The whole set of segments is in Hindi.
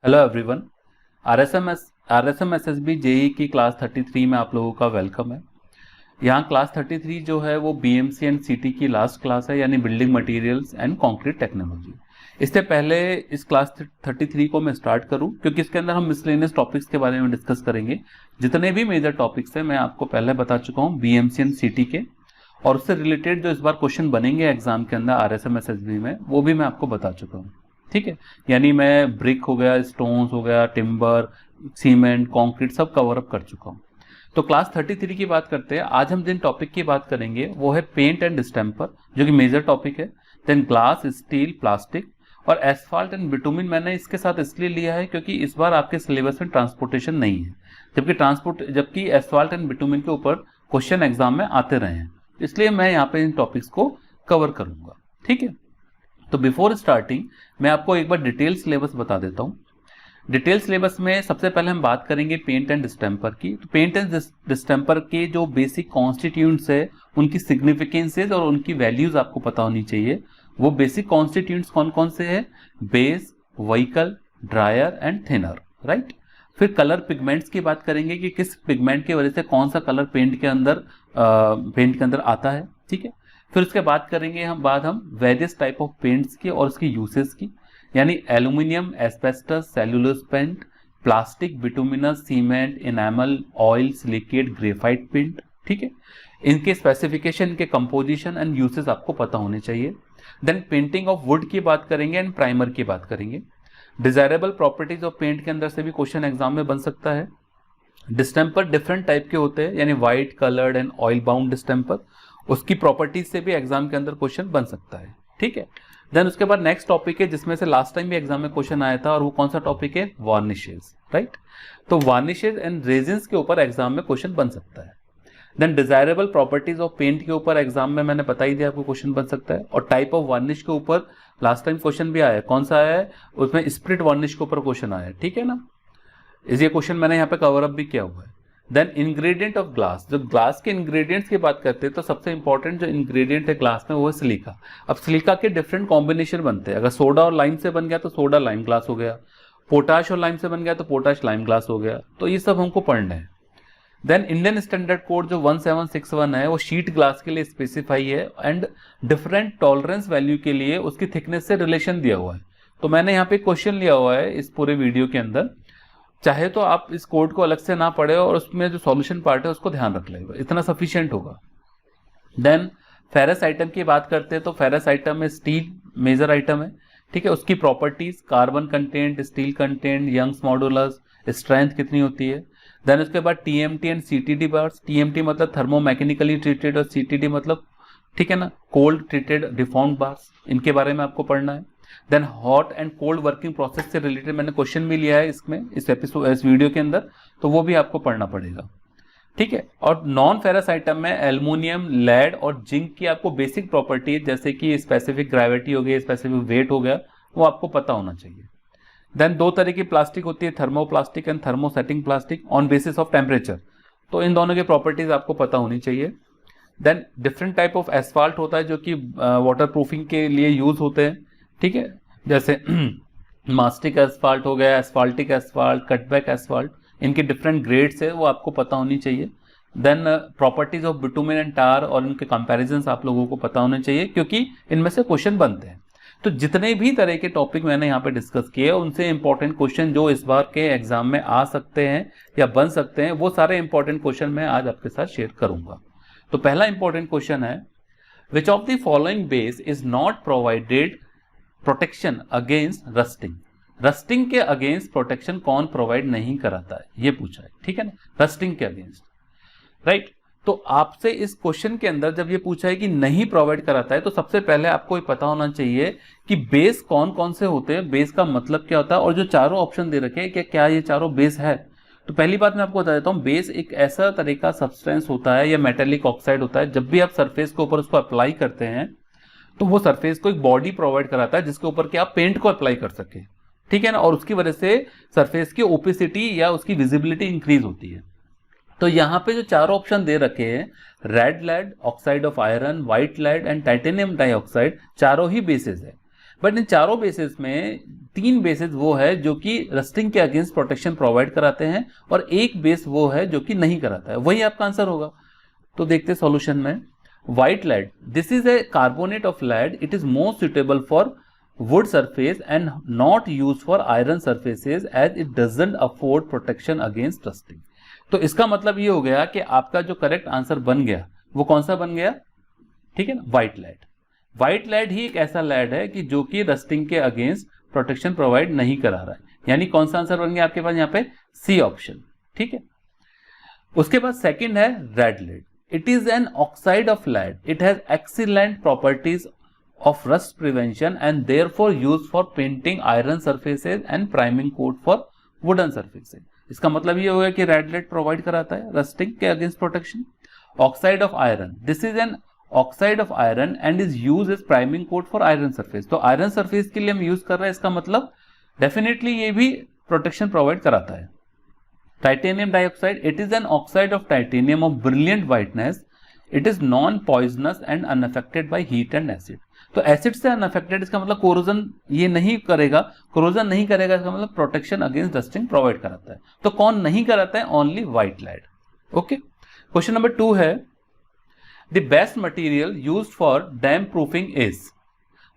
Hello everyone. आरएसएमएसएसबी जेई की क्लास 33 में आप लोगों का वेलकम है। यहाँ क्लास 33 जो है वो बीएमसी एंड सीटी की लास्ट क्लास है, यानी building materials and concrete technology. इससे पहले इस क्लास 33 को मैं स्टार्ट करूं, क्योंकि इसके अंदर हम मिसलेनियस टॉपिक्स के बारे में डिस्कस करेंगे। जितने भी मेजर टॉपिक्स हैं मैं आपको पहले बता चुका हूँ बीएमसी एंड सीटी के, और उससे रिलेटेड जो इस बार क्वेश्चन बनेंगे एग्जाम के अंदर आरएसएमएसएसबी में वो भी मैं आपको बता चुका हूँ। ठीक है, यानी मैं ब्रिक हो गया, स्टोन्स हो गया, टिम्बर, सीमेंट, कंक्रीट सब कवर अप कर चुका हूँ। तो क्लास 33 की बात करते हैं। आज हम जिन टॉपिक की बात करेंगे वो है पेंट एंड डिस्टेम्पर, जो कि मेजर टॉपिक है। देन ग्लास, स्टील, प्लास्टिक और एसफाल्ट एंड बिटुमिन मैंने इसके साथ इसलिए लिया है क्योंकि इस बार आपके सिलेबस में ट्रांसपोर्टेशन नहीं है, जबकि एसफाल्ट एंड बिटुमिन के ऊपर क्वेश्चन एग्जाम में आते रहे हैं, इसलिए मैं यहाँ पे इन टॉपिक्स को कवर करूंगा। ठीक है, तो बिफोर स्टार्टिंग मैं आपको एक बार डिटेल सिलेबस बता देता हूँ। डिटेल सिलेबस में सबसे पहले हम बात करेंगे पेंट एंड डिस्टेम्पर की। तो पेंट एंड डिस्टेम्पर के जो बेसिक कॉन्स्टिट्यूएंट्स है, उनकी सिग्निफिकेंसेज और उनकी वैल्यूज आपको पता होनी चाहिए। वो बेसिक कॉन्स्टिट्यूएंट्स कौन कौन से हैं? Base, vehicle, dryer and thinner, right. फिर कलर पिगमेंट्स की बात करेंगे कि किस पिगमेंट की वजह से कौन सा कलर पेंट के अंदर आता है। ठीक है, फिर उसके बाद करेंगे हम वेरियस टाइप ऑफ पेंट्स की और उसकी यूसेस की, यानी aluminium, asbestos, cellulose paint, plastic, bituminous, cement, enamel, oil, silicate, graphite paint. ठीक है, इनके स्पेसिफिकेशन के कंपोजिशन एंड यूसेस आपको पता होने चाहिए। देन पेंटिंग ऑफ वुड की बात करेंगे एंड प्राइमर की बात करेंगे। डिजायरेबल प्रॉपर्टीज ऑफ पेंट के अंदर से भी क्वेश्चन एग्जाम में बन सकता है। डिस्टेम्पर डिफरेंट टाइप के होते हैं, यानी white, coloured and oil bound distemper, उसकी प्रॉपर्टीज से भी एग्जाम के अंदर क्वेश्चन बन सकता है। ठीक है, देन उसके बाद नेक्स्ट टॉपिक है जिसमें से लास्ट टाइम भी एग्जाम में क्वेश्चन आया था, और वो कौन सा टॉपिक है? Varnishes, right. तो वार्निशेस एंड रेजिन्स के ऊपर एग्जाम में क्वेश्चन बन सकता है। Then desirable properties of paint के ऊपर एग्जाम में मैंने बता ही दिया आपको क्वेश्चन बन सकता है। और टाइप ऑफ वार्निश के ऊपर लास्ट टाइम क्वेश्चन भी आया है, कौन सा आया है? उसमें स्प्लिट वार्निश के ऊपर क्वेश्चन आया है। ठीक है ना, ये क्वेश्चन मैंने यहाँ पे कवर अप भी किया हुआ है। देन इंग्रेडिएंट ऑफ ग्लास, जब ग्लास के इंग्रेडिएंट्स की बात करते हैं तो सबसे इंपॉर्टेंट जो इंग्रेडिएंट है ग्लास में वो है सिलिका। अब सिलिका के डिफरेंट कॉम्बिनेशन बनते हैं। अगर सोडा और लाइम से बन गया तो सोडा लाइम ग्लास हो गया, पोटाश और लाइम से बन गया तो पोटाश लाइम ग्लास हो गया। तो ये सब हमको पढ़ना है। देन इंडियन स्टैंडर्ड कोड जो 1761 है वो शीट ग्लास के लिए स्पेसिफाई है, एंड डिफरेंट टॉलरेंस वैल्यू के लिए उसकी थिकनेस से रिलेशन दिया हुआ है। तो मैंने यहाँ पे क्वेश्चन लिया हुआ है इस पूरे वीडियो के अंदर, चाहे तो आप इस कोड को अलग से ना पढ़े और उसमें जो सॉल्यूशन पार्ट है उसको ध्यान रख लेगा, इतना सफिशिएंट होगा। देन फेरस आइटम की बात करते हैं तो फेरस आइटम में स्टील मेजर आइटम है। ठीक है, उसकी properties, carbon content, steel content, Young's modulus, strength कितनी होती है। देन उसके बाद TMT and CTD bars. TMT मतलब थर्मो मैकेनिकली ट्रीटेड, और सीटीडी मतलब, ठीक है ना, कोल्ड ट्रीटेड डिफॉर्म्ड बार्स। इनके बारे में आपको पढ़ना है। Then hot and cold working process से रिलेटेड मैंने क्वेश्चन भी लिया है इस वीडियो के अंदर, तो वो भी आपको पढ़ना पड़ेगा। ठीक है, और नॉन फेरस आइटम में एल्युमिनियम, लेड और जिंक की आपको बेसिक प्रॉपर्टी, जैसे कि स्पेसिफिक ग्रेविटी हो गई, स्पेसिफिक वेट हो गया, वो आपको पता होना चाहिए। देन दो तरह की प्लास्टिक होती है, thermoplastic and thermosetting plastic on basis of temperature. तो इन दोनों की प्रॉपर्टीज आपको पता होनी चाहिए। Then different type of asphalt होता है जो कि वाटर प्रूफिंग के लिए यूज होते हैं। ठीक है, जैसे मास्टिक एसफाल्ट हो गया, एसफाल्टिक एसफाल्ट, कटबैक एसफाल्ट, इनके डिफरेंट ग्रेड्स है वो आपको पता होनी चाहिए। Then properties of bitumen and tar और इनके कंपैरिजंस आप लोगों को पता होने चाहिए, क्योंकि इनमें से क्वेश्चन बनते हैं। तो जितने भी तरह के टॉपिक मैंने यहाँ पे डिस्कस किए उनसे इंपॉर्टेंट क्वेश्चन जो इस बार के एग्जाम में आ सकते हैं या बन सकते हैं, वो सारे इंपॉर्टेंट क्वेश्चन मैं आज आपके साथ शेयर करूंगा। तो पहला इंपॉर्टेंट क्वेश्चन है, which of the following base is not provided protection against rusting. Rusting के अगेंस्ट प्रोटेक्शन कौन प्रोवाइड नहीं कराता है, ये पूछा है। ठीक है ना, रस्टिंग के अगेंस्ट, राइट। तो आपसे इस क्वेश्चन के अंदर जब ये पूछा है कि नहीं प्रोवाइड कराता है, तो सबसे पहले आपको ये पता होना चाहिए कि बेस कौन कौन से होते हैं, बेस का मतलब क्या होता है, और जो चारों ऑप्शन दे रखे हैं क्या ये चारों बेस है। तो पहली बात मैं आपको बता देता हूं, बेस एक ऐसा तरह का सब्सटेंस होता है या मेटेलिक ऑक्साइड होता है, जब भी आप सरफेस के ऊपर उसको अप्लाई करते हैं तो वो सरफेस को एक बॉडी प्रोवाइड कराता है जिसके ऊपर कि आप पेंट को अप्लाई कर सके। ठीक है ना, और उसकी वजह से सरफेस की ओपेसिटी या उसकी विजिबिलिटी इंक्रीज होती है। तो यहाँ पे जो चारों ऑप्शन दे रखे हैं, red lead, oxide of iron, white lead and titanium dioxide, चारों ही बेसिस है। बट इन चारों बेसिस में 3 बेसिस वो है जो कि रस्टिंग के अगेंस्ट प्रोटेक्शन प्रोवाइड कराते हैं और एक बेस वो है जो कि नहीं कराता है, वही आपका आंसर होगा। तो देखते सॉल्यूशन में, white lead, this is a carbonate of lead, it is more suitable for wood surface and not used for iron surfaces as it doesn't afford protection against rusting। तो इसका मतलब ये हो गया कि आपका जो करेक्ट आंसर बन गया वो कौन सा बन गया, ठीक है ना, व्हाइट lead। व्हाइट lead ही एक ऐसा lead है कि जो कि रस्टिंग के अगेंस्ट प्रोटेक्शन प्रोवाइड नहीं करा रहा है, यानी कौन सा आंसर बन गया आपके पास यहाँ पे, सी ऑप्शन, ठीक है। उसके बाद सेकंड है red lead, it is an oxide of lead, it has excellent properties of rust prevention and therefore used for painting iron surfaces and priming coat for wooden surfaces। इसका मतलब ये होगा कि रेड lead प्रोवाइड कराता है रस्टिंग के against protection. Oxide of iron, this is an oxide of iron and is use as priming coat for iron surface. तो आयरन सरफेस के लिए हम यूज कर रहे हैं, इसका मतलब डेफिनेटली ये भी प्रोटेक्शन प्रोवाइड कराता है। Titanium dioxide, it is an oxide of titanium of brilliant whiteness, it is non poisonous and unaffected by heat and acid. तो एसिड से अनअफेक्टेड, इसका मतलब कोरोजन ये नहीं करेगा, कोरोजन नहीं करेगा, इसका मतलब प्रोटेक्शन अगेंस्ट रस्टिंग प्रोवाइड कराता है। तो कौन नहीं कराता है, only white lead। Okay, question number 2 है, the best material used for damp proofing is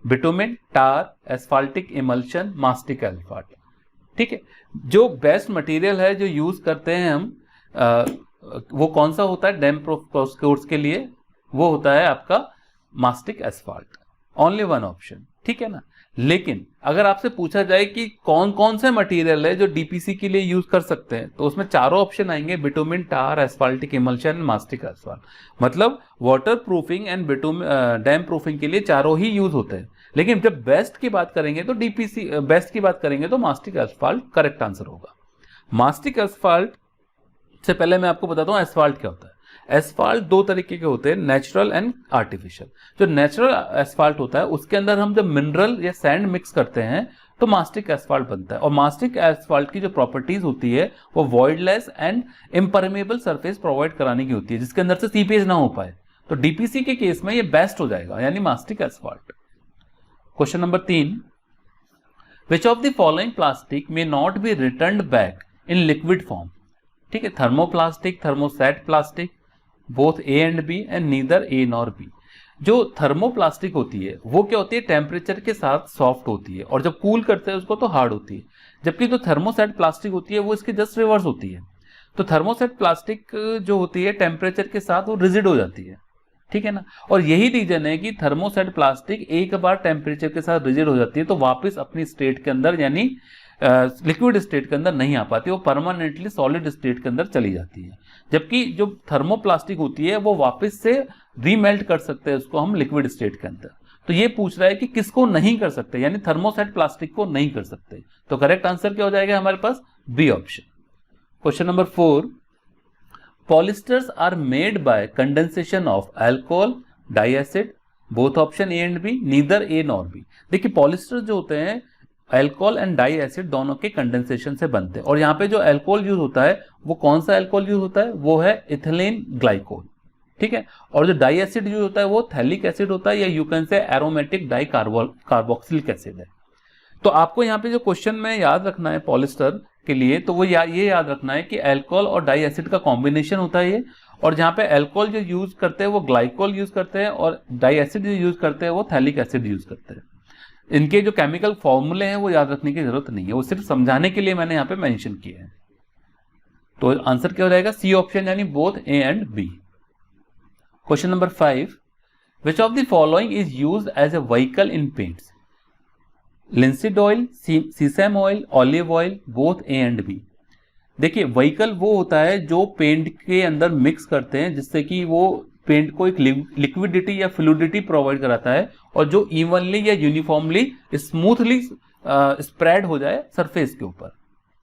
bitumen, tar, asphaltic emulsion, mastic asphalt. ठीक है, जो बेस्ट मटेरियल है जो यूज करते हैं हम, वो कौन सा होता है डैम प्रूफ कोर्स के लिए, वो होता है आपका mastic asphalt. Only one option, ठीक है ना। लेकिन अगर आपसे पूछा जाए कि कौन कौन से मटेरियल है जो डीपीसी के लिए यूज कर सकते हैं, तो उसमें चारों ऑप्शन आएंगे, bitumen, tar, asphaltic emulsion, mastic asphalt. मतलब water proofing and dam proofing के लिए चारों ही यूज होते हैं। लेकिन जब बेस्ट की बात करेंगे तो डीपीसी बेस्ट की बात करेंगे तो मास्टिक एस्फाल्ट करेक्ट आंसर होगा। मास्टिक एस्फाल्ट से पहले मैं आपको बताता हूं एस्फाल्ट क्या होता है। एस्फाल्ट 2 तरीके के होते हैं, नेचुरल एंड आर्टिफिशियल। जो नेचुरल एस्फाल्ट होता है उसके अंदर हम जब मिनरल या सैंड मिक्स करते हैं तो मास्टिक एस्फाल्ट बनता है। और मास्टिक एस्फाल्ट की जो प्रॉपर्टीज होती है वो वॉइडलेस एंड इम्परमेबल सरफेस प्रोवाइड कराने की होती है, जिसके अंदर से सीपेज ना हो पाए। तो डीपीसी के केस में ये बेस्ट हो जाएगा, यानी mastic asphalt. Question number 3, which of the following plastic may not be returned back in liquid form. ठीक है, thermoplastic, thermoset plastic, both A and B and neither A nor B. जो थर्मोप्लास्टिक होती है वो क्या होती है, टेम्परेचर के साथ सॉफ्ट होती है और जब कूल करते हैं उसको तो हार्ड होती है। जबकि जो थर्मोसेट प्लास्टिक होती है वो इसके जस्ट रिवर्स होती है। तो थर्मोसेट प्लास्टिक जो होती है टेम्परेचर के साथ वो रिजिड हो जाती है, ठीक है ना। और यही रीजन है कि थर्मोसेट प्लास्टिक एक बार टेम्परेचर के साथ रिजिड हो जाती है तो वापस अपनी स्टेट के अंदर यानी लिक्विड स्टेट के अंदर नहीं आ पाती, वो परमानेंटली सॉलिड स्टेट के अंदर चली जाती है। जबकि जो थर्मोप्लास्टिक होती है वो वापस से रीमेल्ट कर सकते हैं उसको हम लिक्विड स्टेट के अंदर। तो ये पूछ रहा है कि किसको नहीं कर सकते, यानी थर्मोसेट प्लास्टिक को नहीं कर सकते। तो करेक्ट आंसर क्या हो जाएगा हमारे पास, B option. Question number 4, polyesters are made by condensation of alcohol, diacid, both option A and B, neither A nor B. देखिए पॉलिस्टर जो होते हैं अल्कोहल एंड डाई एसिड दोनों के कंडेंसेशन से बनते हैं। और यहाँ पे जो अल्कोहल यूज होता है वो कौन सा अल्कोहल यूज होता है, वो है इथिलीन ग्लाइकोल, ठीक है। और जो डाई एसिड यूज होता है वो थैलिक एसिड होता है, या यू कैन से एरोमेटिक डाई कार्बोक्सिलिक एसिड है। तो आपको यहाँ पे जो क्वेश्चन में याद रखना है पॉलिस्टर के लिए, तो वो ये याद रखना है कि अल्कोहल और डाई एसिड का कॉम्बिनेशन होता है ये। और जहाँ पे अल्कोहल जो यूज करते हैं वो ग्लाइकोल यूज करते हैं और डाई एसिड जो यूज करते हैं वो थैलिक एसिड यूज करते हैं। इनके जो केमिकल फॉर्मूले हैं वो याद रखने की जरूरत नहीं है, वो सिर्फ समझाने के लिए मैंने यहाँ पे मेंशन किए हैं। तो आंसर क्या हो जाएगा, सी ऑप्शन, यानी both A and B. Question number 5, which of the following is used as a vehicle in paints, linseed oil, sesame oil, olive oil, both A and B. देखिए व्हीकल वो होता है जो पेंट के अंदर मिक्स करते हैं जिससे कि वो पेंट को एक लिक्विडिटी या फ्लूइडिटी प्रोवाइड कराता है और जो इवनली या यूनिफॉर्मली स्मूथली स्प्रेड हो जाए सरफेस के ऊपर,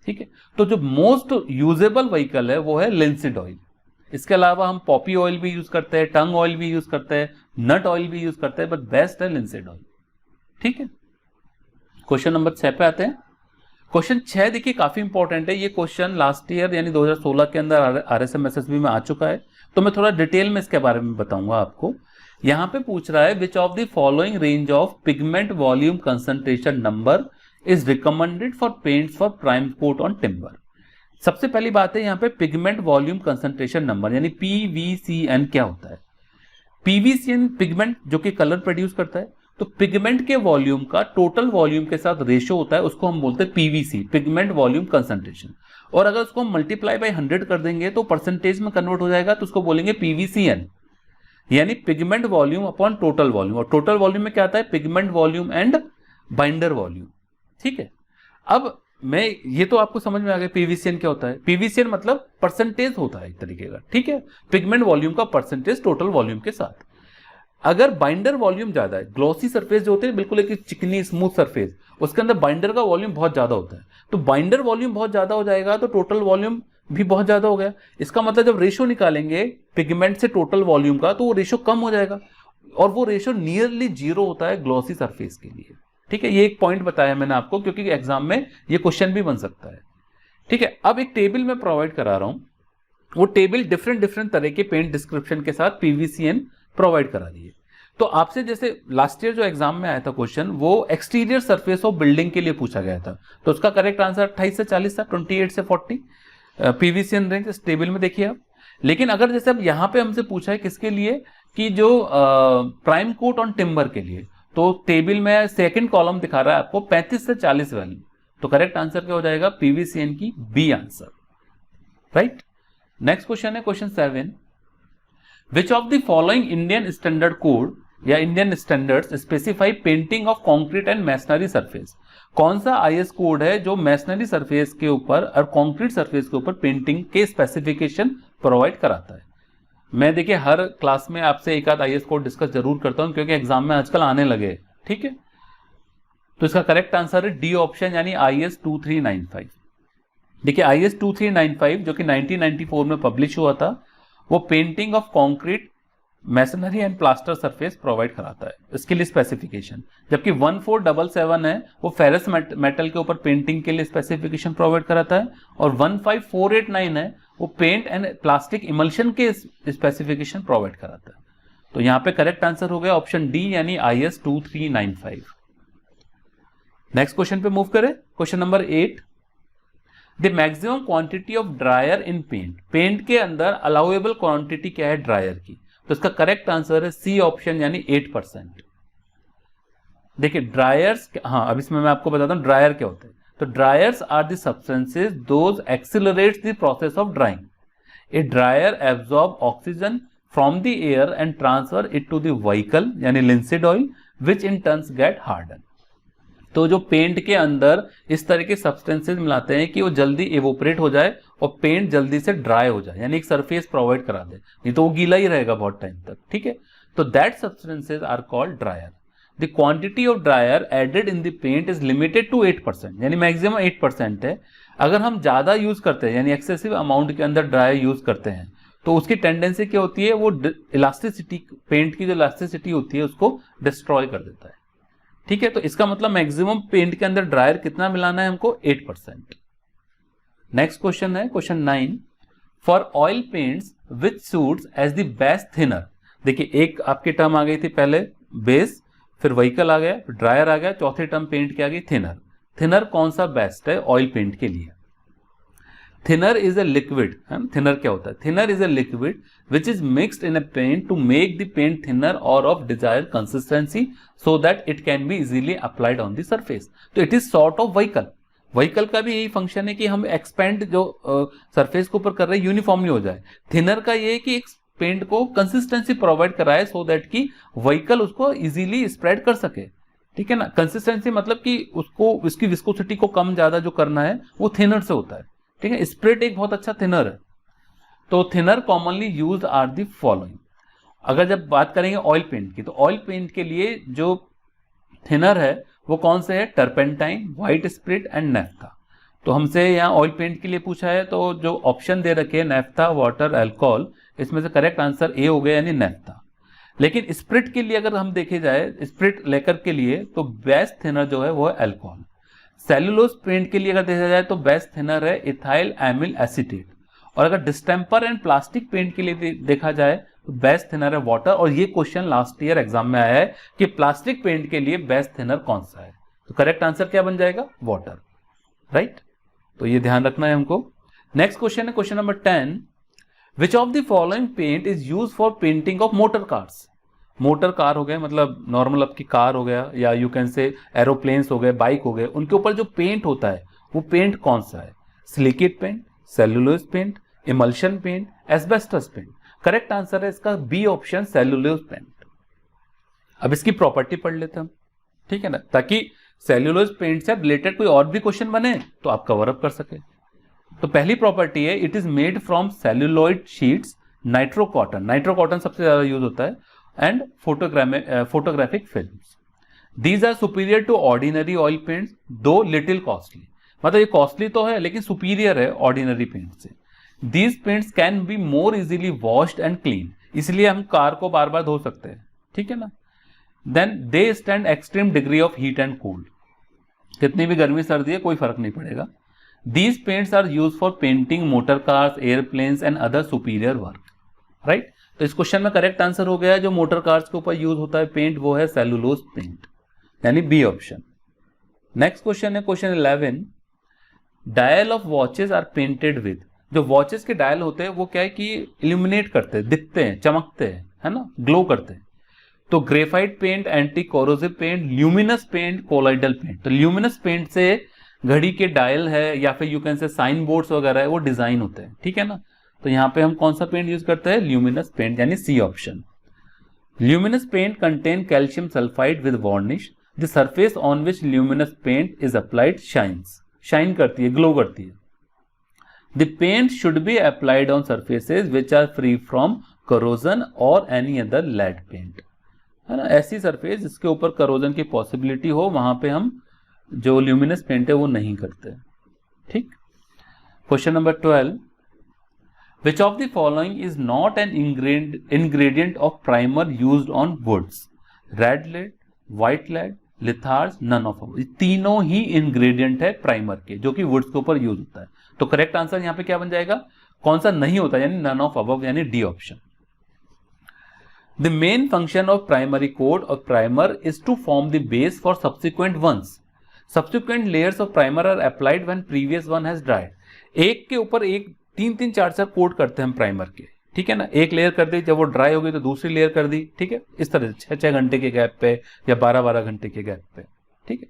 ठीक है। तो जो मोस्ट यूजेबल व्हीकल है वो है लिंसीड ऑयल। इसके अलावा हम पॉपी ऑयल भी यूज करते हैं, टंग ऑयल भी यूज करते हैं, नट ऑयल भी यूज करते हैं, बट बेस्ट है लिंसीड ऑयल, ठीक है। क्वेश्चन नंबर 6 पे आते हैं। क्वेश्चन 6 देखिए काफी इंपॉर्टेंट है। ये क्वेश्चन लास्ट ईयर यानी 2016 के अंदर RSM SSB में आ चुका है, तो मैं थोड़ा डिटेल में इसके बारे में बताऊंगा आपको। यहां पे पूछ रहा है which of the following range of pigment volume concentration number is recommended for paints for prime coat on timber. सबसे पहली बात है यहां पे पिगमेंट वॉल्यूम कंसंट्रेशन नंबर यानी PVCN क्या होता है। PVCN पिगमेंट जो कि कलर प्रोड्यूस करता है, तो पिगमेंट के वॉल्यूम का टोटल वॉल्यूम के साथ रेशियो होता है, उसको हम बोलते हैं PVC, पिगमेंट वॉल्यूम कंसंट्रेशन। और अगर उसको हम मल्टीप्लाई बाय 100 कर देंगे तो परसेंटेज में कन्वर्ट हो जाएगा, तो उसको बोलेंगे PVCN, यानी pigment volume upon total volume. और टोटल वॉल्यूम में क्या आता है, pigment volume and binder volume. ठीक है, अब मैं ये तो आपको समझ में आ गया PVCN क्या होता है। PVCN मतलब परसेंटेज होता है एक तरीके का, ठीक है, पिगमेंट वॉल्यूम का परसेंटेज टोटल वॉल्यूम के साथ। अगर बाइंडर वॉल्यूम ज्यादा है, ग्लॉसी सरफेस जो होते हैं बिल्कुल एक चिकनी स्मूथ सरफेस, उसके अंदर बाइंडर का वॉल्यूम बहुत ज्यादा होता है, तो बाइंडर वॉल्यूम बहुत ज्यादा हो जाएगा तो टोटल वॉल्यूम भी बहुत ज्यादा हो गया। इसका मतलब जब रेशियो निकालेंगे पिगमेंट से टोटल वॉल्यूम का तो वो रेशियो कम हो जाएगा, और वो रेशियो नियरली 0 होता है ग्लॉसी सरफेस के लिए। ठीक है, ये एक पॉइंट बताया मैंने आपको क्योंकि एग्जाम में ये क्वेश्चन भी बन सकता है। ठीक है, अब एक टेबल मैं प्रोवाइड करा रहा हूं, वो टेबल डिफरेंट तरह के पेंट डिस्क्रिप्शन के साथ PVCN प्रोवाइड करा रही है। तो आपसे जैसे लास्ट ईयर जो एग्जाम में आया था क्वेश्चन, वो एक्सटीरियर सरफेस ऑफ बिल्डिंग के लिए पूछा गया था, तो उसका करेक्ट आंसर 28 से 40 था, 28 से 40 PVCN रेंज इस टेबल में देखिए आप। लेकिन अगर जैसे अब यहां पे हमसे पूछा है किसके लिए, कि जो प्राइम कोट ऑन टिम्बर के लिए, तो टेबल में सेकंड कॉलम दिखा रहा है आपको 35 से 40 वैल्यू, तो करेक्ट आंसर क्या हो जाएगा, PVCN की B answer, right. Next question है question 7, which of the following Indian standard code या Indian standards specify painting of concrete and masonry surface. कौन सा IS कोड है जो मैसनरी सरफेस के ऊपर और कंक्रीट सरफेस के ऊपर पेंटिंग के स्पेसिफिकेशन प्रोवाइड कराता है। मैं देखिए हर क्लास में आपसे एक आध IS कोड डिस्कस जरूर करता हूं क्योंकि एग्जाम में आजकल आने लगे, ठीक है। तो इसका करेक्ट आंसर है डी ऑप्शन, यानी IS 2395। देखिए IS 2395 जो कि 1994 में पब्लिश हुआ था, वो painting of concrete, masonry and plaster surface provide कराता है, इसके लिए स्पेसिफिकेशन। जबकि 1477 है वो फेरस मेटल के ऊपर पेंटिंग के लिए स्पेसिफिकेशन प्रोवाइड कराता है, और 15489 है वो पेंट एंड प्लास्टिक इमल्शन के स्पेसिफिकेशन प्रोवाइड कराता है। तो यहां पे करेक्ट आंसर हो गया ऑप्शन डी, यानी IS 2395। नेक्स्ट क्वेश्चन पे मूव करें, question number 8, the maximum quantity of dryer in paint. Paint के अंदर अलाउएबल क्वांटिटी क्या है ड्रायर की, तो इसका करेक्ट आंसर है सी ऑप्शन, यानी 8%। देखिए ड्रायर्स, हाँ अब इसमें मैं आपको बताता हूं ड्रायर क्या होता है। तो dryers are the substances those accelerates the process of drying. A dryer absorb oxygen from the air and transfer it to the vehicle, यानी linseed oil, which in turns get harden. तो जो पेंट के अंदर इस तरह के सब्सटेंसेस मिलाते हैं कि वो जल्दी एवोपरेट हो जाए और पेंट जल्दी से ड्राई हो जाए, यानी एक सरफेस प्रोवाइड करा दे, नहीं तो वो गीला ही रहेगा बहुत टाइम तक, ठीक है। तो that substances are called dryer. The quantity of dryer added in the paint is limited to 8%, यानी मैक्सिमम 8% है। अगर हम ज्यादा यूज करते हैं, यानी एक्सेसिव अमाउंट के अंदर ड्रायर यूज करते हैं, तो उसकी टेंडेंसी क्या होती है, वो इलास्टिसिटी, पेंट की जो इलास्टिसिटी होती है उसको डिस्ट्रॉय कर देता है, ठीक है। तो इसका मतलब मैक्सिमम पेंट के अंदर ड्रायर कितना मिलाना है हमको, 8%। नेक्स्ट क्वेश्चन है question 9, for oil paints which suits as the base thinner. देखिए एक आपकी टर्म आ गई थी पहले बेस, फिर व्हीकल आ गया, फिर ड्रायर आ गया, चौथी टर्म पेंट की आ गई थिनर। थिनर कौन सा बेस्ट है ऑयल पेंट के लिए। Thinner is a liquid, thinner क्या होता है, thinner is a liquid which is mixed in a paint to make the paint thinner or of desired consistency so that it can be easily applied on the surface. तो it is sort of vehicle. vehicle का भी यही फंक्शन है कि हम एक्सपेंड जो सरफेस के ऊपर कर रहे हैं यूनिफॉर्मली हो जाए। थिनर का ये है कि एक पेंट को कंसिस्टेंसी प्रोवाइड कराए सो दैट कि व्हीकल उसको इजीली स्प्रेड कर सके, ठीक है ना। कंसिस्टेंसी मतलब कि उसको उसकी विस्कोसिटी को कम ज्यादा जो करना है वो थिनर से होता है, ठीक है। स्प्रेड एक बहुत अच्छा थिनर है। तो thinner commonly used are the following. अगर जब बात करेंगे ऑयल पेंट की, तो ऑयल पेंट के लिए जो थिनर है वो कौन से है, turpentine, white spirit and naphtha. तो हमसे यहाँ ऑयल पेंट के लिए पूछा है, तो जो ऑप्शन दे रखे हैं नेफ्था, वाटर, अल्कोहल, इसमें से करेक्ट आंसर ए हो गया, यानी नेफ्था। लेकिन स्प्रिट के लिए अगर हम देखे जाए, स्प्रिट लेकर के लिए, तो बेस्ट थिनर जो है वो है अल्कोहल। सेलुलोज पेंट के लिए अगर देखा जाए तो बेस्ट थिनर है इथाइल एमिल एसीटेट। और अगर डिस्टेम्पर एंड प्लास्टिक पेंट के लिए देखा जाए बेस्ट थिनर है वाटर, और ये क्वेश्चन लास्ट ईयर एग्जाम में आया है कि प्लास्टिक पेंट के लिए बेस्ट थिनर कौन सा है। तो करेक्ट आंसर क्या बन जाएगा? Water, right. तो ये ध्यान रखना है हमको। नेक्स्ट क्वेश्चन है question number 10, which of the following paint is use for painting of motor cars. Motor car हो गए मतलब नॉर्मल आपकी कार हो गया, या यू कैन से एरोप्लेन्स हो गए, बाइक हो गए, उनके ऊपर जो पेंट होता है वो पेंट कौन सा है? Silicate paint, cellulose paint, emulsion paint, asbestos paint. Correct answer है इसका बी ऑप्शन, सेलुलोज पेंट। अब इसकी प्रॉपर्टी पढ़ लेते हैं हम, ठीक है ना, ताकि सेल्यूलोज पेंट से रिलेटेड कोई और भी क्वेश्चन बने तो आप कवर अप कर सके। तो पहली प्रॉपर्टी है, it is made from celluloid sheets, nitro cotton, nitro cotton सबसे ज्यादा यूज होता है, and photographic films. These are superior to ordinary oil paints, though little costly, मतलब ये कॉस्टली तो है लेकिन सुपीरियर है ऑर्डिनरी पेंट से। These paints can be more easily washed and clean, इसलिए हम कार को बार बार धो सकते हैं, ठीक है ना। Then they stand extreme degree of heat and cold, कितनी भी गर्मी सर्दी है कोई फर्क नहीं पड़ेगा। These paints are use for painting motor cars, airplanes and other superior work, right. तो इस क्वेश्चन में करेक्ट आंसर हो गया, जो मोटर कार्स के ऊपर यूज होता है पेंट वो है सेलुलोज पेंट, यानी बी ऑप्शन। नेक्स्ट क्वेश्चन है question 11, dial of watches are painted with. जो वॉचेस के डायल होते हैं वो क्या है कि इल्यूमिनेट करते हैं, दिखते हैं, चमकते हैं, है ना, ग्लो करते हैं। तो graphite paint, anti corrosive paint, luminous paint, colloidal paint. तो ल्यूमिनस पेंट से घड़ी के डायल है या फिर you can say sign boards वगैरह है वो डिजाइन होते हैं, ठीक है ना। तो यहां पे हम कौन सा पेंट यूज करते हैं? ल्यूमिनस पेंट, यानी C option. Luminous paint contain calcium sulphide with varnish, the surface on which luminous paint is applied shines, shine करती है, ग्लो करती है। The paint should be applied on surfaces which are free from corrosion और एनी अदर लेड पेंट, है ना। ऐसी सरफेस जिसके ऊपर करोजन की पॉसिबिलिटी हो वहां पे हम जो ल्यूमिनस पेंट है वो नहीं करते, ठीक। Question number 12, which of the following is not an ingredient of primer used on woods? Red lead, white lead, litharge, none of. तीनों ही इंग्रेडिएंट है प्राइमर के जो कि वुड्स के ऊपर यूज होता है। तो करेक्ट आंसर यहां पे क्या बन जाएगा? कौन सा नहीं होता, यानी नन ऑफ अबव, यानी D option. The main function of primary coat or primer is to form the base for subsequent ones. Subsequent layers of primer are applied when previous one has dried. एक के ऊपर एक 3-3, 4-4 कोट करते हैं हम प्राइमर के, ठीक है ना। एक लेयर कर दी, जब वो ड्राई हो गई तो दूसरी लेयर कर दी, ठीक है। इस तरह से 6-6 घंटे के गैप पे या 12-12 घंटे के गैप पे, ठीक है।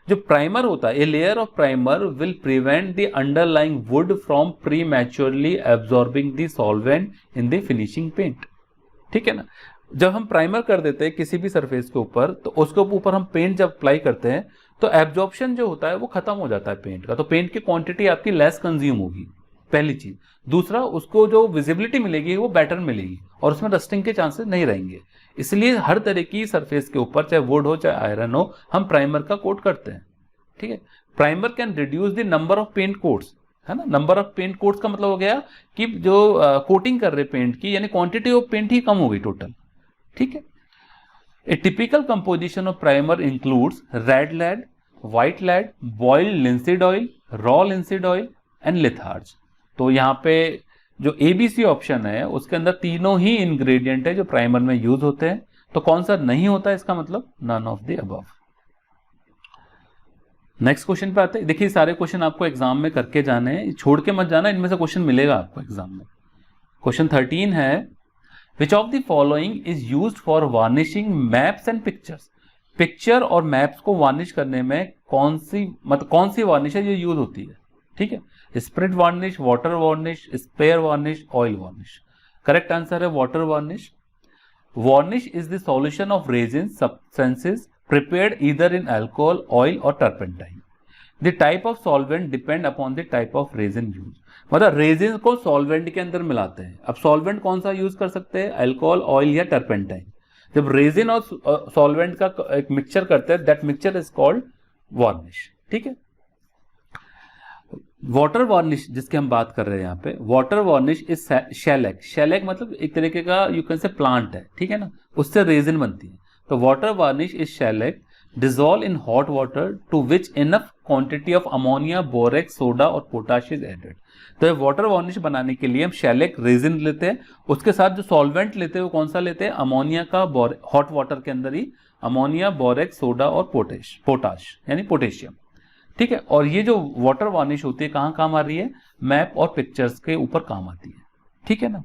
जो प्राइमर होता है, a layer of primer will prevent the underlying wood from prematurely absorbing the solvent in the finishing paint, ठीक है ना। जब हम प्राइमर कर देते हैं किसी भी सरफेस के ऊपर तो उसके ऊपर हम पेंट जब अप्लाई करते हैं तो एब्जॉर्प्शन जो होता है वो खत्म हो जाता है पेंट का, तो पेंट की क्वांटिटी आपकी लेस कंज्यूम होगी, पहली चीज। दूसरा, उसको जो विजिबिलिटी मिलेगी वो बेटर मिलेगी और उसमें रस्टिंग के चांसेस नहीं रहेंगे। इसलिए हर तरह की सरफेस के ऊपर, चाहे वुड हो चाहे आयरन हो, हम प्राइमर का कोट करते हैं, ठीक है। Primer can reduce the number of paint coats, है ना। नंबर ऑफ पेंट कोट्स का मतलब हो गया कि जो कोटिंग कर रहे पेंट की, यानी क्वांटिटी ऑफ पेंट ही कम हो गई टोटल, ठीक है। A typical composition of primer includes red lead, white lead, boiled linseed oil, raw linseed oil and litharge. तो यहां पे जो एबीसी ऑप्शन है उसके अंदर तीनों ही इंग्रेडिएंट है जो प्राइमर में यूज होते हैं। तो कौन सा नहीं होता, इसका मतलब none of the above. Next question पे आते हैं। देखिए सारे क्वेश्चन आपको एग्जाम में करके जाने हैं, छोड़ के मत जाना, इनमें से क्वेश्चन मिलेगा आपको एग्जाम में। क्वेश्चन 13 है, which of the following is used for varnishing maps and pictures. Picture और मैप्स को वार्निश करने में कौन सी वार्निश है जो यूज होती है, ठीक है। Spirit varnish, water varnish, spar varnish, oil varnish. Correct answer है water varnish. Varnish is the solution of resin substances prepared either in alcohol, oil or turpentine. The type of solvent depend upon the type of resin used. मतलब रेजिन को सॉल्वेंट के अंदर मिलाते हैं। अब सॉल्वेंट कौन सा यूज कर सकते हैं, अल्कोहल, ऑयल या टर्पेंटाइन। जब रेजिन और सॉल्वेंट का एक मिक्सचर करते हैं, that mixture is called varnish, ठीक है। वाटर वार्निश जिसकी हम बात कर रहे हैं यहाँ पे, वाटर वार्निश इज शेलेक। शेलेक मतलब एक तरीके का यू कैन से प्लांट है, ठीक है ना, उससे रेजिन बनती है। तो water varnish is shellac dissolve in hot water to which enough quantity of ammonia, borax, soda और पोटाश इज एडेड। तो ये वाटर वार्निश बनाने के लिए हम शेलेक रेजिन लेते हैं, उसके साथ जो सॉल्वेंट लेते हैं वो कौन सा लेते हैं, अमोनिया का, हॉट वाटर के अंदर ही अमोनिया, बोरेक्स, सोडा और पोटाश यानी पोटेशियम। ठीक है, और ये जो वाटर वार्निश होती है कहाँ काम आ रही है, मैप और पिक्चर्स के ऊपर काम आती है। ठीक है ना,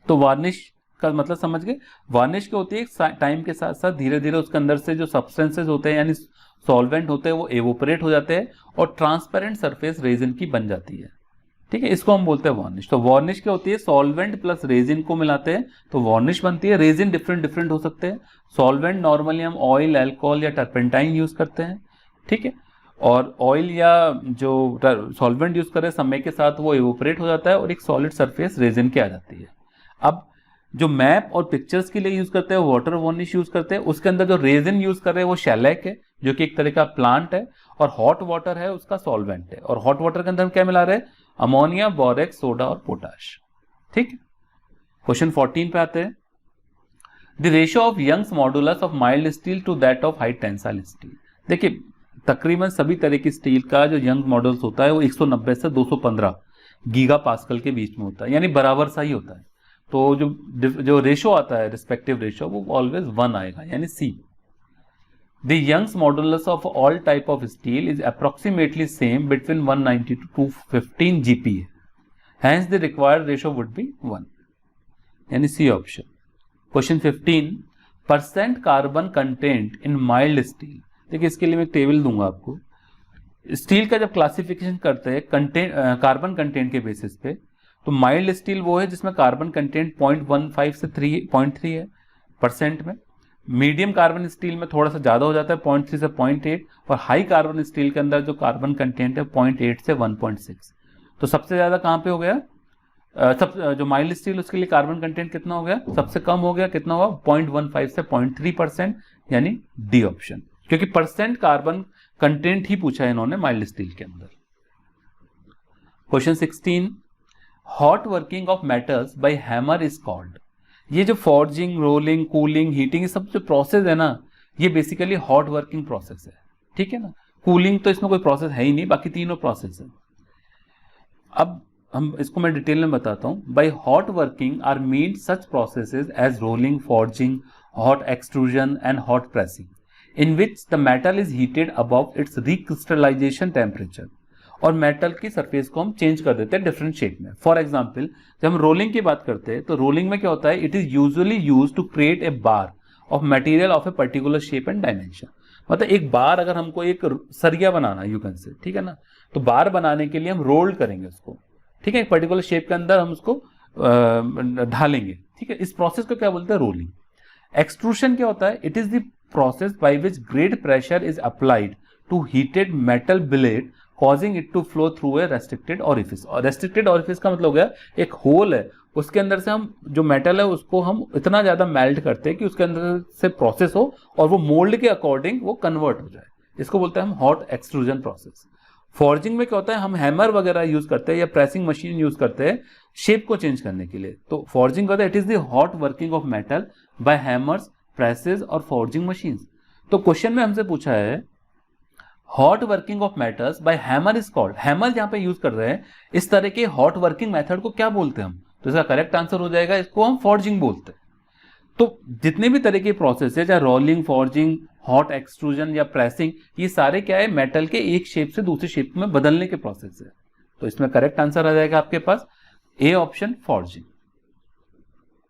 तो वार्निश का मतलब समझ गए, वार्निश क्या होती है, टाइम के साथ साथ धीरे धीरे उसके अंदर से जो सब्सटेंसेस होते हैं यानी सॉल्वेंट होते हैं वो एवोपरेट हो जाते हैं और ट्रांसपेरेंट सरफेस रेजिन की बन जाती है। ठीक है, इसको हम बोलते हैं वार्निश। तो वार्निश क्या होती है, सॉल्वेंट प्लस रेजिन को मिलाते हैं तो वार्निश बनती है। रेजिन डिफरेंट डिफरेंट हो सकते हैं, सॉल्वेंट नॉर्मली हम ऑयल, अल्कोहल या टर्पेंटाइन यूज करते हैं। ठीक है, और ऑयल या जो सॉल्वेंट यूज कर रहे हैं समय के साथ वो एवोपरेट हो जाता है और एक सॉलिड सरफेस रेजिन की आ जाती है। अब जो मैप और पिक्चर्स के लिए यूज करते हैं वाटर वार्निश यूज करते हैं, उसके अंदर जो रेजिन यूज कर रहे हैं वो शेलैक है जो कि एक तरह का प्लांट है, और हॉट वाटर है उसका सॉल्वेंट है। और हॉट वाटर के अंदर हम क्या मिला रहे हैं, अमोनिया, बोरेक्स, सोडा और पोटाश। ठीक, क्वेश्चन 14 पे आते हैं। The ratio of Young's modulus of mild steel to that of high tensile steel. देखिए तकरीबन सभी तरह की स्टील का जो यंग मॉडल्स होता है वो 190 से 215 गीगा पास्कल के बीच में होता है, यानी बराबर सा ही होता है। तो जो रेशो आता है रिस्पेक्टिव रेशो वो ऑलवेज 1 आएगा यानी C. The Young's modulus of all type of steel is approximately same between 190 to 215 GPa, hence the required ratio would be 1 यानी C option. Question 15, percent carbon content in mild steel. देखिए इसके लिए मैं एक टेबल दूंगा आपको। स्टील का जब क्लासिफिकेशन करते हैं कार्बन कंटेंट के बेसिस पे, तो माइल्ड स्टील वो है जिसमें कार्बन कंटेंट 0.15 से 3.3 है परसेंट में। मीडियम कार्बन स्टील में थोड़ा सा ज्यादा हो जाता है 0.3 से 0.8, और हाई कार्बन स्टील के अंदर जो कार्बन कंटेंट है 0.8 से 1.6। तो सबसे ज्यादा कहाँ पे हो गया, जो माइल्ड स्टील उसके लिए कार्बन कंटेंट कितना हो गया, सबसे कम हो गया, कितना हुआ 0.15 से 0.3% यानी डी ऑप्शन, क्योंकि परसेंट कार्बन कंटेंट ही पूछा है इन्होंने माइल्ड स्टील के अंदर। Question 16, hot working of metals by hammer is called. ये जो फॉर्जिंग, रोलिंग, कूलिंग, हीटिंग, ये सब जो प्रोसेस है ना, ये बेसिकली हॉट वर्किंग प्रोसेस है। ठीक है ना, कूलिंग तो इसमें कोई प्रोसेस है ही नहीं, बाकी तीनों प्रोसेस है। अब हम इसको मैं डिटेल में बताता हूं। By hot working are mean such processes as rolling, forging, hot extrusion and hot pressing in which the metal is heated above its recrystallization temperature, और मेटल की सरफेस को हम चेंज कर देते हैं डिफरेंट शेप में। फॉर एग्जांपल जब हम रोलिंग की बात करते हैं तो रोलिंग में क्या होता है, it is usually used to create a bar of material of a particular shape and dimension. मतलब एक बार अगर हमको एक सरिया बनाना है, यू कैन से, ठीक है ना, तो बार बनाने के लिए हम रोल्ड करेंगे उसको। ठीक है, एक पर्टिकुलर शेप के अंदर हम उसको ढालेंगे। ठीक है, इस प्रोसेस को क्या बोलते हैं, रोलिंग। एक्सट्रूशन क्या होता है, it is the process by which great pressure is applied to heated metal billet causing it to flow through a restricted orifice। और restricted orifice का मतलब हो गया एक होल है, उसके अंदर से हम जो मेटल है उसको हम इतना ज्यादा मेल्ट करते हैं कि उसके अंदर से प्रोसेस हो और वो मोल्ड के अकॉर्डिंग वो कन्वर्ट हो जाए। इसको बोलते हैं हम हॉट एक्सट्रूजन प्रोसेस। फॉर्जिंग में क्या होता है, हम हैमर वगैरह यूज करते हैं या प्रेसिंग मशीन यूज करते हैं शेप को चेंज करने के लिए। तो फॉर्जिंग होता है, it is the hot working of metal by hammers, presses और फॉर्जिंग मशीन्स। तो क्वेश्चन में हमसे पूछा है hot working of metals by hammer is called. Hammer जहां पे यूज कर रहे हैं, इस तरह के हॉट वर्किंग मेथड को क्या बोलते हैं हम, तो इसका करेक्ट आंसर हो जाएगा, इसको हम फॉर्जिंग बोलते हैं। तो जितने भी तरह के प्रोसेस है, चाहे रोलिंग, फॉर्जिंग, हॉट एक्सट्रूजन या प्रेसिंग, ये सारे क्या है, मेटल के एक शेप से दूसरे शेप में बदलने के प्रोसेस है। तो इसमें करेक्ट आंसर आ जाएगा आपके पास ए ऑप्शन, फॉर्जिंग।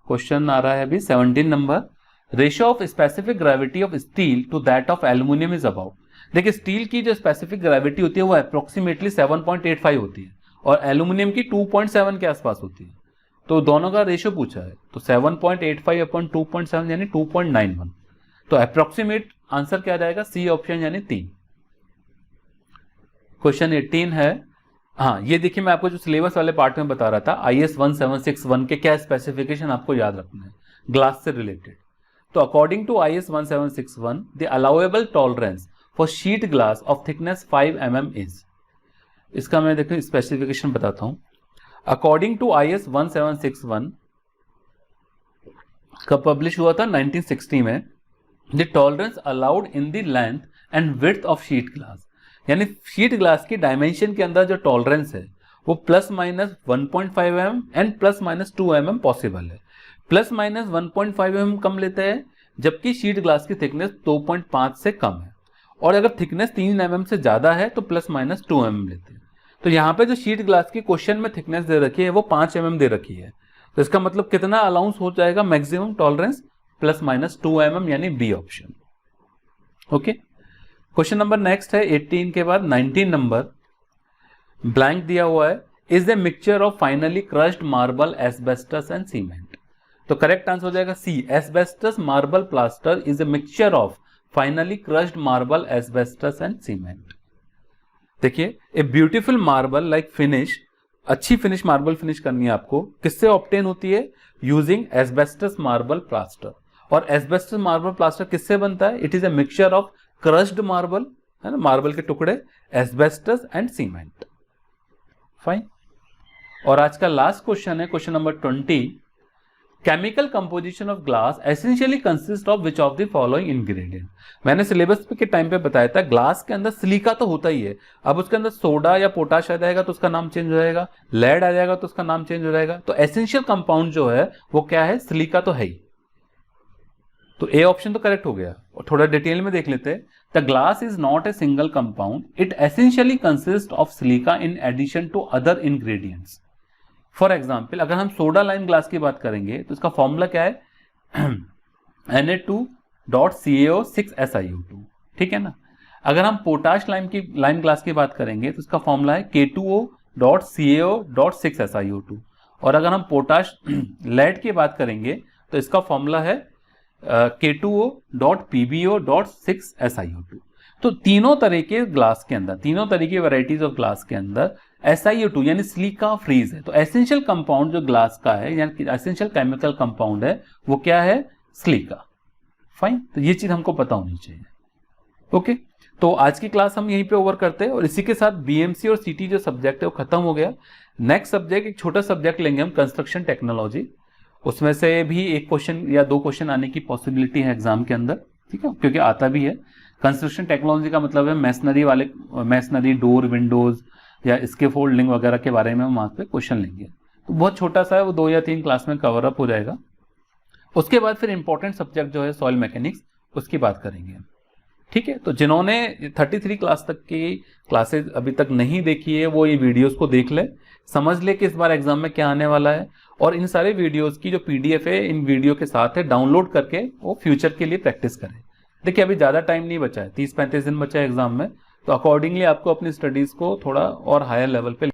क्वेश्चन आ रहा है अभी 17 number, ratio of specific gravity of steel to that of aluminium is about. देखिए स्टील की जो स्पेसिफिक ग्रेविटी होती है वो अप्रोक्सीमेटली 7.85 होती है और एल्यूमिनियम की 2.7 के आसपास होती है। तो दोनों का रेशियो पूछा है, तो 7.85 अपॉन 2.7 यानी 2.91। तो अप्रोक्सीमेट आंसर क्या जाएगा, सी ऑप्शन यानी 3। क्वेश्चन 18 है, हाँ ये देखिए मैं आपको जो सिलेबस वाले पार्ट में बता रहा था, IS 1761 के क्या स्पेसिफिकेशन आपको याद रखना है ग्लास से रिलेटेड। तो according to IS 1761 the allowable tolerance for sheet glass of thickness 5 mm is. इसका मैं देखो स्पेसिफिकेशन बताता हूं। अकॉर्डिंग टू IS 1761 कब पब्लिश हुआ था, 1960 में। The tolerance allowed in the length and width of sheet glass, यानी शीट ग्लास की डायमेंशन के अंदर जो टॉलरेंस है वो plus minus 1.5 mm and plus minus 2 mm possible है। प्लस माइनस 1.5 mm कम लेते हैं, जबकि शीट ग्लास की थिकनेस 2.5 से कम है, और अगर थिकनेस 3 mm से ज्यादा है तो प्लस माइनस 2 mm लेते हैं। तो यहाँ पे जो शीट ग्लास की क्वेश्चन में थिकनेस दे रखी है वो 5 mm दे रखी है, तो इसका मतलब कितना अलाउंस हो जाएगा maximum tolerance, plus minus 2 mm, यानी B option. Okay, question number next है 18 के बाद 19 नंबर, ब्लैंक दिया हुआ है, is a mixture of finely crushed marble, asbestos and cement. तो करेक्ट आंसर हो जाएगा C, asbestos marble plaster is a mixture of finely crushed marble, asbestos and cement. देखिए, a beautiful marble like finish, अच्छी फिनिश मार्बल फिनिश करनी है आपको, किससे ऑब्टेन होती है? Using asbestos marble plaster. और एस्बेस्टस मार्बल प्लास्टर किससे बनता है? It is a mixture of crushed marble, है ना, मार्बल के टुकड़े, एस्बेस्टस एंड सीमेंट। फाइन। और आज का लास्ट क्वेश्चन है question number 20, chemical composition of glass essentially consist of which of the following ingredient. मैंने सिलेबस के टाइम पे बताया था ग्लास के अंदर सिलिका तो होता ही है, अब उसके अंदर सोडा या पोटाश आ जाएगा तो उसका नाम चेंज हो जाएगा, लेड आ जाएगा तो उसका नाम चेंज हो जाएगा। तो एसेंशियल कंपाउंड जो है वो क्या है? सिलिका तो है ही। तो ए ऑप्शन तो करेक्ट हो गया। और थोड़ा डिटेल में देख लेते हैं। The glass is not a single compound, it essentially consist of silica in addition to other ingredients. For example, अगर हम सोडा लाइम ग्लास की बात करेंगे तो इसका फॉर्मूला क्या है? Na2.CaO6SiO2, ठीक है ना। अगर हम पोटाश लाइम ग्लास की बात करेंगे तो इसका फॉर्मूला है K2O.CaO.6SiO2। और अगर हम पोटाश लेड की बात करेंगे तो इसका फॉर्मूला है K2O.PbO.6SiO2। तो तीनों तरह के ग्लास के अंदर, तीनों तरह की वैरायटीज ऑफ ग्लास के अंदर SiO2 यानी सिलिका फ्रीज है। तो एसेंशियल कंपाउंड जो ग्लास का है, यानी एसेंशियल केमिकल कंपाउंड है, वो क्या है? सिलिका। फाइन, तो ये चीज हमको पता होनी चाहिए। ओके, तो आज की क्लास हम यहीं पे ओवर करते हैं, और इसी के साथ बीएमसी और सीटी जो सब्जेक्ट है वो खत्म हो गया। नेक्स्ट सब्जेक्ट, एक छोटा सब्जेक्ट लेंगे हम, कंस्ट्रक्शन टेक्नोलॉजी। उसमें से भी एक क्वेश्चन या दो क्वेश्चन आने की पॉसिबिलिटी है एग्जाम के अंदर, ठीक है, क्योंकि आता भी है। कंस्ट्रक्शन टेक्नोलॉजी का मतलब है मैसनरी, डोर, विंडोज या इसके फोल्डिंग वगैरह के बारे में हम वहां पे क्वेश्चन लेंगे। तो बहुत छोटा सा है, वो 2 या 3 क्लास में कवर अप हो जाएगा। उसके बाद फिर इंपॉर्टेंट सब्जेक्ट जो है सॉइल मैकेनिक्स, उसकी बात करेंगे, ठीक है। तो जिन्होंने 33 क्लास तक की क्लासेस अभी तक नहीं देखी है वो ये वीडियोस को देख ले, समझ ले कि इस बार एग्जाम में क्या आने वाला है, और इन सारे वीडियोस की जो पीडीएफ है इन वीडियो के साथ है, डाउनलोड करके वो फ्यूचर के लिए प्रैक्टिस करें। देखिए, अभी ज़्यादा टाइम नहीं बचा है, 30-35 दिन बचा है एग्जाम में, तो अकॉर्डिंगली आपको अपनी स्टडीज़ को थोड़ा और हायर लेवल पे